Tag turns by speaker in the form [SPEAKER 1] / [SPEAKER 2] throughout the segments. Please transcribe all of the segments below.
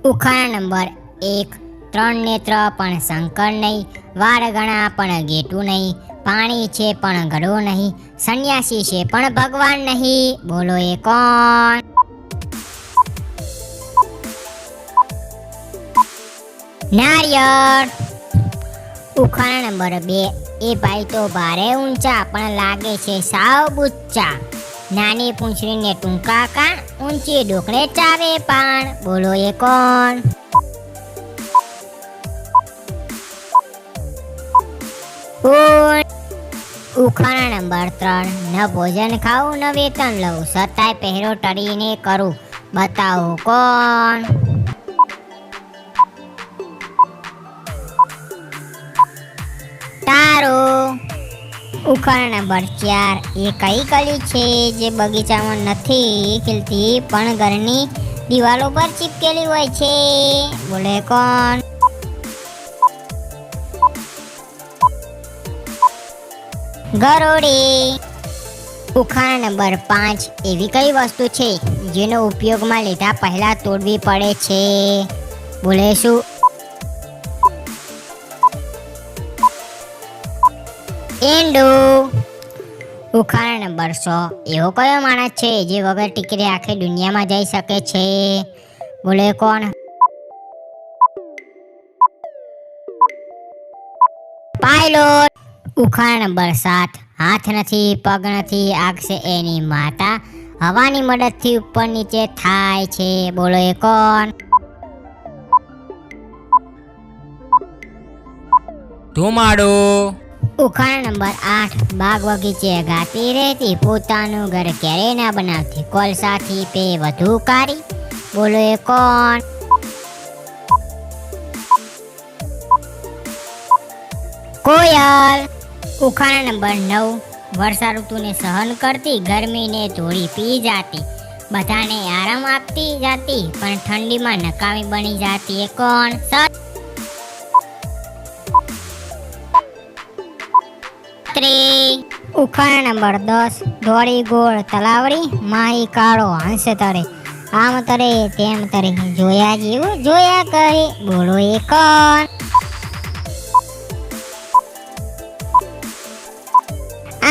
[SPEAKER 1] ઉખાણા number 1. 3 નેત્ર પણ શંકર નહીં, વાળ ઘણા પણ ગેટું નહીં, પાણી છે પણ ઘડો નહીં, સંન્યાસી છે પણ ભગવાન નહીં. બોલો એ કોણ? નારિયેળ. ઉખાણા નંબર 2. એ ભાઈ તો ભારે ઊંચા પણ લાગે છે સાવ બુચ્ચા, નાની પૂંછડીને ટૂંકા કાન, ઊંચી ડોકળે ચાવે પાન. બોલો એ કોણ? ઊંટ. ઉખાણા નંબર 3. ન ભોજન ખાવું ન વેતન લઉં, છતાંય પહેરો ટળીને કરું, બતાવો કોણ? તારું. ઉખાણા નંબર 4. એ કઈ કલી છે જે બગીચામાં નથી ખીલતી પણ ઘરની દિવાલો પર ચીપકેલી હોય છે? બોલે કોણ? ગરોળી. ઉખાણા નંબર 5. એવી કઈ વસ્તુ છે જેનો ઉપયોગમાં લીધા પહેલા તોડવી પડે છે? બોલે શું? ઈંડું. ઉખાણા નંબર 6. એવો કયો માણસ છે જે વગર ટિકિટે આખી દુનિયામાં જઈ શકે છે? બોલે કોણ? પાયલોટ. ઉખાણા નંબર 7. હાથ નથી, પગ નથી, આંખ છે એની માતા, હવાની મદદથી ઉપર નીચે થાય છે. બોલો એ કોણ?
[SPEAKER 2] ધુમાડો.
[SPEAKER 1] ઉખાણા નંબર 8. બાગ બગીચે ગાતી રહેતી, પોતાનું ઘર ક્યારે ના બનાવતી, કોલસાથી પે વધુ કારી. બોલો એ કોણ? કોયલ. ઉખાણા નંબર 9. વર્ષા ઋતુને સહન કરતી, ગરમીને ધોળી પી જાતી, બધાને આરામ આપતી જાતી, પણ ઠંડીમાં નકામી બની જાતી. એ કોણ? ઉખાણા નંબર 10. દોડી ગોળ તલાવડી, માહી કાળો હંસ તરે, આમ તરે તેમ તરે, જોયા જેવું જોયા કરે. બોલો એ કોણ?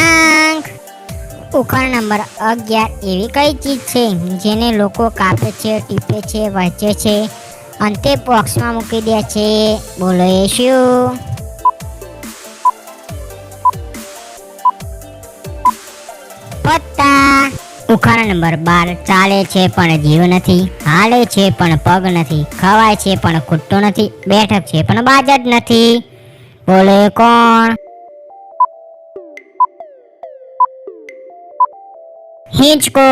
[SPEAKER 1] આંખ. ઉખાણા નંબર 11. એવી કઈ ચીજ છે જેને લોકો કાપે છે, ટીપે છે, વહેંચે છે, અંતે બોક્સમાં મૂકી દે છે? બોલો એ શું? પત્તા. ઉખાણા નંબર 12. ચાલે છે પણ જીવ નથી, હાલે છે પણ પગ નથી, ખવાય છે પણ ખૂટતો નથી, બેઠક છે પણ બાજ જ નથી. બોલે કોણ? હિંચકો.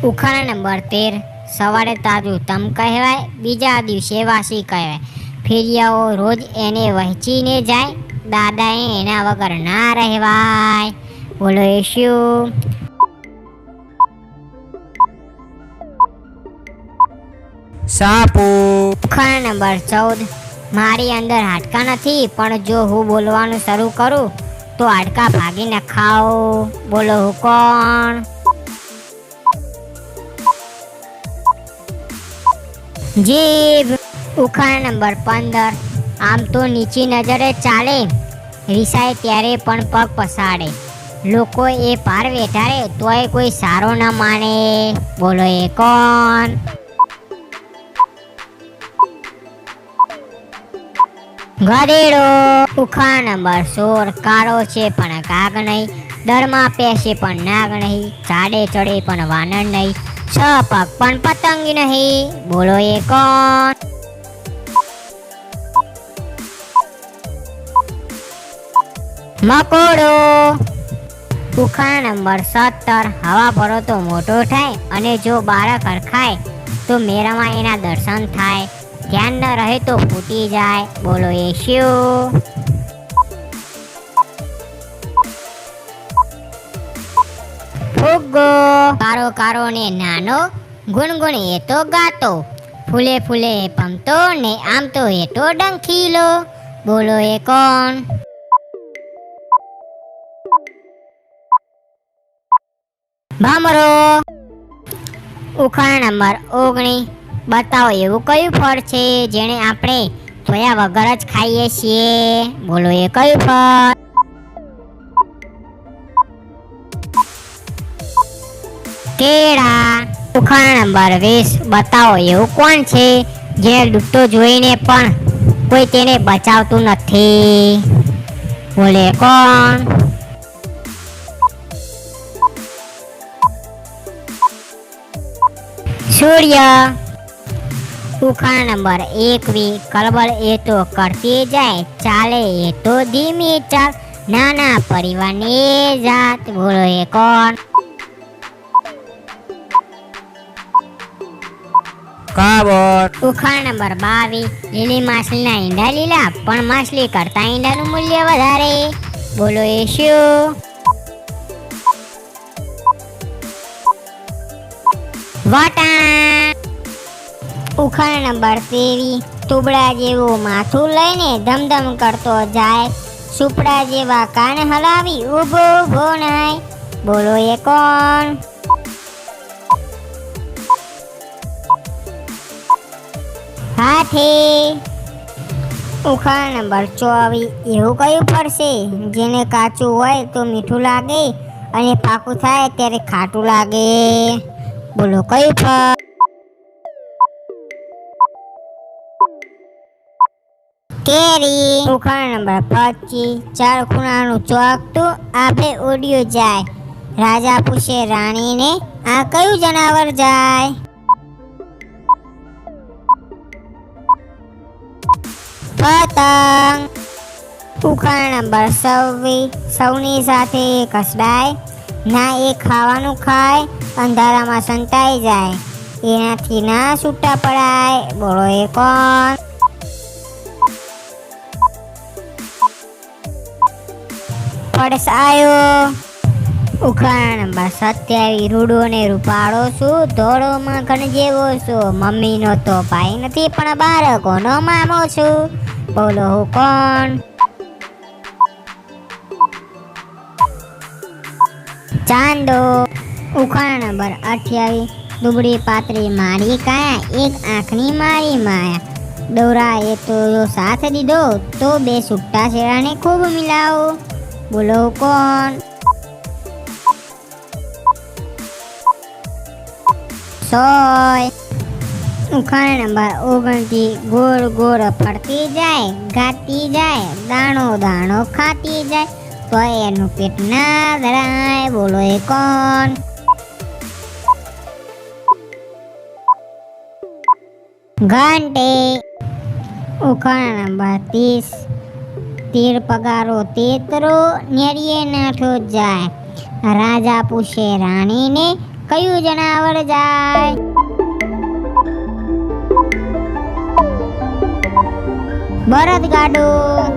[SPEAKER 1] ઉખાણા નંબર 13. સવારે તાજું તમ કહેવાય, બીજા દિવસે વાસી કહેવાય, ફેરિયાઓ રોજ એને વહેંચીને જાય, દાદાએ એના વગર ના રહેવાય. બોલો એ શું?
[SPEAKER 2] સાપુ.
[SPEAKER 1] ઉખાણા નંબર 14. મારી અંદર હાડકા નથી, પણ જો હું બોલવાનું શરૂ કરું તો હાડકા ભાગી ન ખાઓ. બોલો હું કોણ? જીભ. ઉખાણા નંબર 15. આમ તો નીચી નજરે ચાલે, રિસાય ત્યારે પણ પગ પસાડે, લોકો એ પાર વેઠારે તોય કોઈ સારો ન માને. બોલો એ કોણ? ગધેડો. ઉખાણા નંબર 16. કાળો છે પણ કાગ નહીં, દરમાં પેસે પણ નાગ નહીં, ઝાડે ચડે પણ વાનર નહીં, છ પગ પણ પતંગ નહીં. બોલો એ કોણ? મકોડો. ઉખાણા નંબર 17. હવા ભરો તો મોટો થાય, અને જો બાળક હરખાય તો મેળામાં એના દર્શન થાય, ધ્યાન ન રહે તો ફૂટી જાય. બોલો એ શું? ફુગ્ગો. કારો કારો ને નાનો, ગુણગુણ એ તો ગાતો, ફૂલે ફૂલે પમતો ને આમ તો એ તો ડંખીલો. બોલો એ કોણ? ભમરો. ઉખાણા નંબર 19. બતાવો એવું કયું ફળ છે જેને આપણે ધોયા વગર જ ખાઈએ છીએ? બોલો એ કયું ફળ? કેળા. ઉખાણા નંબર 20. બતાવો એવું કોણ છે જેને ડૂબતો જોઈને પણ કોઈ તેને બચાવતું નથી? બોલે કોણ? સૂર્ય. ઉખાણા નંબર 21. કલબલ એ તો કરતી જાય, ચાલે એ તો ધીમી ચાલ, નાના પરિવારની જાત. બોલો એ કોણ?
[SPEAKER 2] કાબટ.
[SPEAKER 1] ઉખાણા નંબર 22. લીલી માછલીના ઈંડા લીલા, પણ માછલી કરતા ઈંડાનું મૂલ્ય વધારે. બોલો એ શું? વટાણા. ઉખાણા નંબર 23. તુબડા જેવું માથું લઈને ધમધમ કરતો જાય, સુપડા જેવા કાન હલાવી ઊભો ઊભો નાય. બોલો એ કોણ? હાથી. ઉખાણા નંબર 24. એવું કયું ફળ છે જેને કાચું હોય તો મીઠું લાગે અને પાકું થાય ત્યારે ખાટું લાગે? બોલો કયું ફળ? કેરી. ઉખાણા નંબર 25. ચાર ખૂણાનું ચોકતું આભે ઉડ્યું જાય, રાજા પૂછે રાણીને આ કયું જનાવર જાય? પતંગ. ઉખાણા નંબર 26. સૌની સાથે કસડાય, ના એ ખાવાનું ખાય, અંધારામાં સંતાઈ જાય, એનાથી ના છૂટા પડાય. બોલો એ કોણ? પડસાયો. ઉખાણા નંબર 27. રૂડો ને રૂપાળો છું, ધોળો માખણ જેવો છું, મમ્મીનો તો ભાઈ નથી પણ બાળકોનો મામો છું. બોલો હું કોણ? ચાંદો. ઉખાણા નંબર 28. દુબળી પાતળી મારી કાયા, એક આંખની મારી માયા, દોરા એ તો જો સાથ દીધો તો બે છૂટા છેડાને ખૂબ મિલાવો. બોલો કોણ? સોય. ઉખાણા નંબર 29. ગોળ ગોળ ફરતી જાય, ગાતી જાય, દાણો દાણો ખાતી જાય, તો એનું પેટ ના ધરાય. બોલો એ કોણ? ઘંટી. ઉખાણા નંબર 30. તીર પગારો તેતરો, નેરીએ નાઠો જાય, રાજા પૂછે રાણીને કયું જનાવર જાય? બળદગાડું.